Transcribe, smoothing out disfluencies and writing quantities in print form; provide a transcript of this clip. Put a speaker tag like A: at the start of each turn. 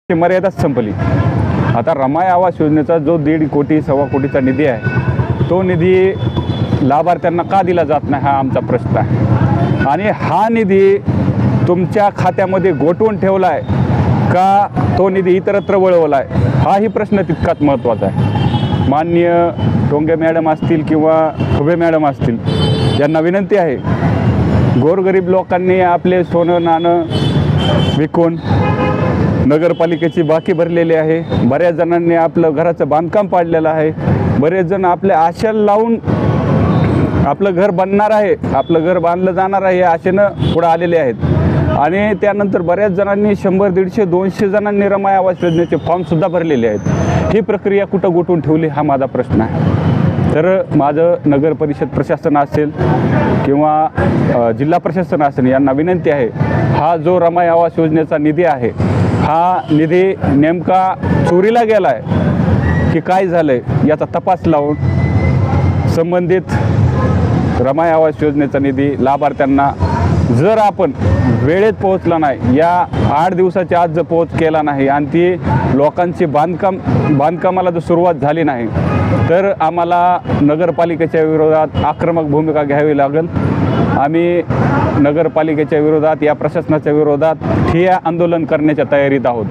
A: ची मर्यादाच संपली। आता रमाई आवास योजनेचा जो 1.5 कोटी 1.25 कोटीचा निधी आहे, तो निधी लाभार्थ्यांना का दिला जात नाही, हा आमचा प्रश्न आहे। आणि हा निधी तुमच्या खात्यामध्ये गोठवून ठेवला आहे का तो निधी इतरत्र वळवला आहे, हाही प्रश्न तितकाच महत्त्वाचा आहे। माननीय टोंगे मॅडम असतील किंवा खुबे मॅडम असतील, यांना विनंती आहे, गोरगरीब लोकांनी आपले सोनं नाणं विकून नगरपालिकेची बाकी भरलेली आहे। बऱ्याच जणांनी आपलं घराचं बांधकाम पाडलेलं आहे। बरेच जण आपल्या आशेला लावून आपलं घर बनणार आहे, आपलं घर बांधलं जाणार आहे या आशेनं पुढे आलेले आहेत। आणि त्यानंतर बऱ्याच जणांनी 100, 150, 200 जणांनी रमाई आवास योजनेचे फॉर्मसुद्धा भरलेले आहेत। ही प्रक्रिया कुठं गोठवून ठेवली, हा माझा प्रश्न आहे। तर माझं नगर परिषद प्रशासन असेल किंवा जिल्हा प्रशासन असेल, यांना विनंती आहे, हा जो रमाई आवास योजनेचा निधी आहे, हा निधी नेमका चोरीला गेला आहे की काय झालं आहे, याचा तपास लावून संबंधित रमाई आवास योजनेचा निधी लाभार्थ्यांना जर आपण वेळेत पोहोचला नाही, या 8 दिवसाच्या आत जर पोहोच केला नाही आणि ती लोकांची बांधकामाला जर सुरुवात झाली नाही, तर आम्हाला नगरपालिकेच्या विरोधात आक्रमक भूमिका घ्यावी लागेल। आम्ही नगरपालिकेच्या विरोधात, या प्रशासनाच्या विरोधात ठिय्या आंदोलन करण्याच्या तयारीत आहोत।